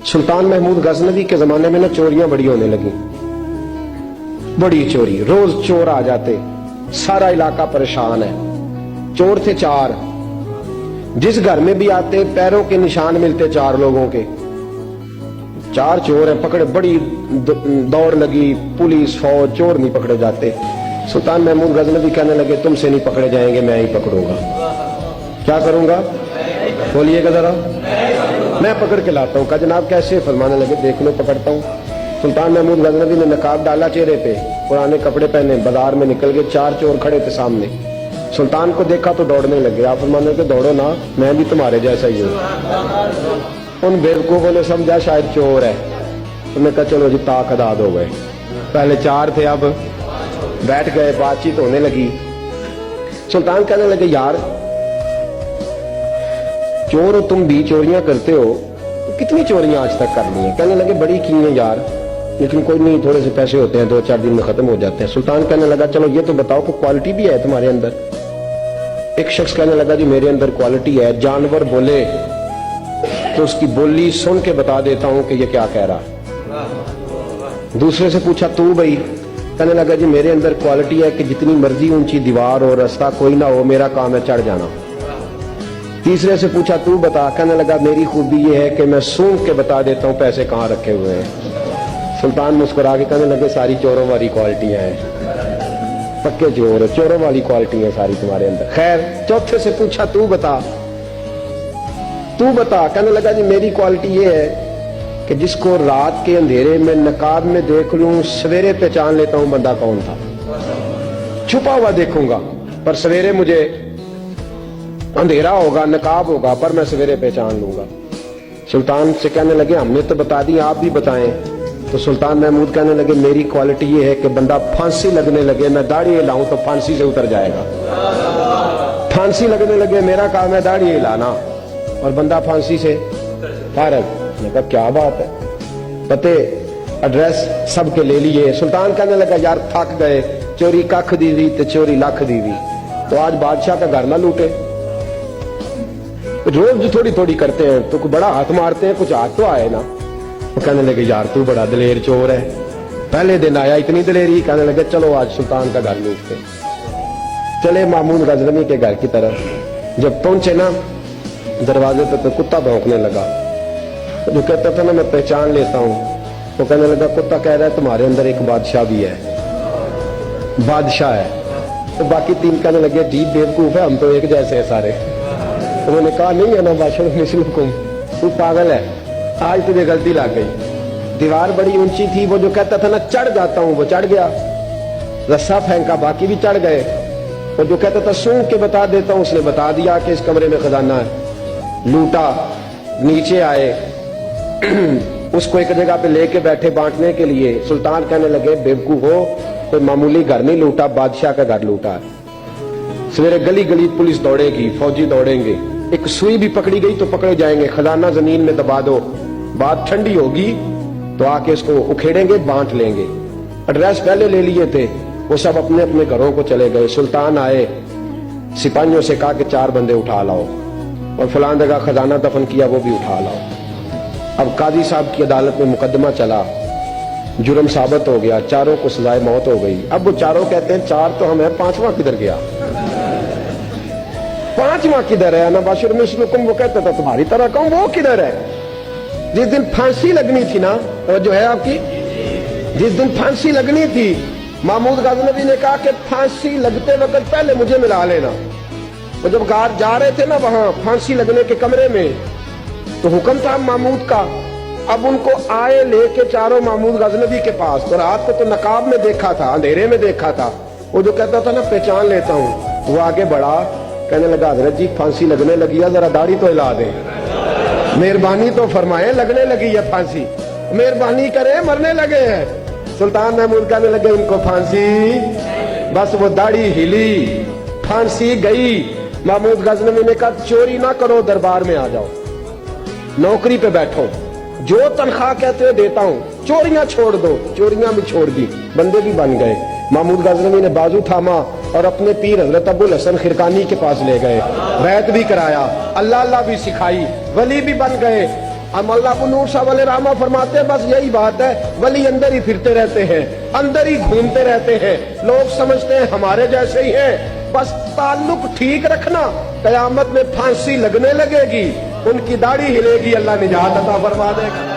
सुल्तान महमूद गजनवी के जमाने में ना चोरियां बड़ी होने लगी, बड़ी चोरी, रोज चोर आ जाते, सारा इलाका परेशान है। चोर थे 4, जिस घर में भी आते पैरों के निशान मिलते 4 लोगों के। 4 चोर हैं, पकड़े, बड़ी दौड़ लगी, पुलिस फौज, चोर नहीं पकड़े जाते। सुल्तान महमूद गजनवी कहने लगे तुमसे नहीं पकड़े जाएंगे, मैं ही पकड़ूंगा। क्या करूंगा बोलिएगा जरा, मैं पकड़ के लाता हूं। कहा जनाब कैसे? फरमाने लगे देख लो पकड़ता हूं। सुल्तान महमूद गजनवी ने नकाब डाला चेहरे पे, पुराने कपड़े पहने, बाजार में निकल गए। 4 चोर खड़े थे सामने। सुल्तान को देखा तो दौड़ने लगे। आप फरमाने लगे दौड़ो ना, मैं भी तुम्हारे जैसा ही हूं। उन बेवकूफों ने समझा शायद चोर है, उन्होंने कहा चलो जी ताकदाद हो गए। पहले 4 थे, अब बैठ गए, बातचीत होने लगी। सुल्तान कहने लगे यार चोर हो तुम भी, चोरियां करते हो, कितनी चोरियां आज तक कर ली हैं? कहने लगे बड़ी की हैं यार, लेकिन कोई नहीं, थोड़े से पैसे होते हैं, 2-4 दिन में खत्म हो जाते हैं। सुल्तान कहने लगा चलो ये तो बताओ कि क्वालिटी भी है तुम्हारे अंदर। एक शख्स कहने लगा जी मेरे अंदर क्वालिटी है, जानवर बोले तो उसकी बोली सुन के बता देता हूं कि ये क्या कह रहा है। दूसरे से पूछा तू भाई? कहने लगा जी मेरे अंदर क्वालिटी है कि जितनी मर्जी ऊंची दीवार और रास्ता कोई ना हो, मेरा काम है चढ़ जाना। तीसरे से पूछा तू बता? कहने लगा मेरी खूबी ये है कि मैं सूंघ के बता देता हूं पैसे कहां रखे हुए हैं। सुल्तान मुस्कुरा के कहने लगे सारी चोरों वाली क्वालिटियां हैं, पक्के चोर, चोरों वाली क्वालिटी है सारी तुम्हारे अंदर। खैर चौथे से पूछा तू बता, तू बता? कहने लगा जी मेरी क्वालिटी ये है कि जिसको रात के अंधेरे में नकाब में देख लूं, सवेरे पहचान लेता हूं बंदा कौन था। छुपा हुआ देखूंगा पर सवेरे मुझे, अंधेरा होगा, नकाब होगा, पर मैं सवेरे पहचान लूंगा। सुल्तान से कहने लगे हमने तो बता दी, आप भी बताएं। तो सुल्तान महमूद कहने लगे मेरी क्वालिटी ये है कि बंदा फांसी लगने लगे, मैं दाढ़ी हिलाऊं तो फांसी से उतर जाएगा। फांसी लगने लगे, मेरा काम है दाढ़ी हिलाना, और बंदा फांसी से फारग। मैंने कहा क्या बात है, पते एड्रेस सबके ले लिए। सुल्तान कहने लगा यार थक गए, चोरी कख दी हुई तो चोरी लख दी हुई, तो आज बादशाह का घर ना लूटे। रोज थोड़ी थोड़ी करते हैं तो बड़ा हाथ मारते हैं, कुछ हाथ तो आए ना। तो कहने लगे यार तू बड़ा दलेर चोर है। पहले दिन आया इतनी दलेरी, कहने लगे चलो आज सुल्तान का घर लूटते। चले महमूद गजनवी के घर की तरफ। जब पहुंचे ना दरवाजे पे तो कुत्ता भौंकने लगा। तो जो कहता था ना मैं पहचान लेता हूं, तो कहने लगा कुत्ता कह रहा है तुम्हारे अंदर एक बादशाह भी है, बादशाह है। तो बाकी 3 कहने लगे जी बेवकूफ है, हम तो एक जैसे हैं सारे। उन्होंने कहा नहीं है ना बादशाह मिसलुकुम, तू पागल है, आज तुझे गलती लग गई। दीवार बड़ी ऊंची थी, वो जो कहता था ना चढ़ जाता हूं वो चढ़ गया, रस्सा फेंका बाकी भी चढ़ गए। और जो कहता था सूंघ के बता देता हूं, उसने बता दिया कि इस कमरे में खजाना है। लूटा, नीचे आए, उसको एक जगह पे लेके बैठे बांटने के लिए। सुल्तान कहने लगे बेवकूफ हो, कोई मामूली घर नहीं लूटा, बादशाह का घर लूटा है। सवेरे गली गली पुलिस दौड़ेगी, फौजी दौड़ेंगे, एक सुई भी पकड़ी गई तो पकड़े जाएंगे, खजाना जमीन में दबा दो, बात ठंडी होगी तो आके इसको उखेड़ेंगे, बांट लेंगे। एड्रेस पहले ले लिए थे, वो सब अपने अपने घरों को चले गए। सुल्तान आए, सिपाहियों से कहा कि 4 बंदे उठा लाओ, और फलां जगह खजाना दफन किया वो भी उठा लाओ। अब काजी साहब की अदालत में मुकदमा चला, जुर्म साबित हो गया, 4 को सजाए मौत हो गई। अब वो 4 कहते हैं 4 तो हम है, 5वां किधर गया? 5वां किधर है? ना बाशिर मिसलुकुम, वो कहता था तुम्हारी तरह कहूं, वो किधर है? जिस दिन फांसी लगनी थी ना, तो जो है आपकी, जिस दिन फांसी लगनी थी, महमूद गजनवी ने कहा कि फांसी लगते वक्त पहले मुझे मिला लेना। वो जब गार जा रहे थे ना वहां फांसी लगने के कमरे में, तो हुक्म था महमूद का। अब उनको आए लेके 4 महमूद गजनवी के पास, तो रात को तो नकाब में देखा था, अंधेरे में देखा था। वो जो कहता था ना पहचान लेता हूं, वो आगे बढ़ा, कहने लगा हजरत जी फांसी लगने लगी है, जरा दाढ़ी तो हिला दे, मेहरबानी तो फरमाए, लगने लगी है फांसी, मेहरबानी करे, मरने लगे हैं। सुल्तान महमूद कहने लगे इनको फांसी, बस वो दाढ़ी हिली, फांसी गई। महमूद गजनवी ने कहा चोरी ना करो, दरबार में आ जाओ, नौकरी पे बैठो, जो तनख्वाह कहते हो देता हूं, चोरियां छोड़ दो। चोरियां भी छोड़ दी, बंदे भी बन गए। महमूद गजनवी ने बाजू थामा और अपने पीर हजरत अबुल हसन खिरकानी के पास ले गए, बैत भी कराया, अल्लाह अल्लाह भी सिखाई, वली भी बन गए। اب اللہ نور صاحب علیہ رحمہ فرماتے ہیں بس یہی بات ہے، ولی اندر ہی پھرتے رہتے ہیں، اندر ہی گھومتے رہتے ہیں، لوگ سمجھتے ہیں ہمارے جیسے ہی ہیں، بس تعلق ٹھیک رکھنا، قیامت میں پھانسی لگنے لگے گی، ان کی داڑھی ہلے گی، اللہ نجات عطا فرما دے گا۔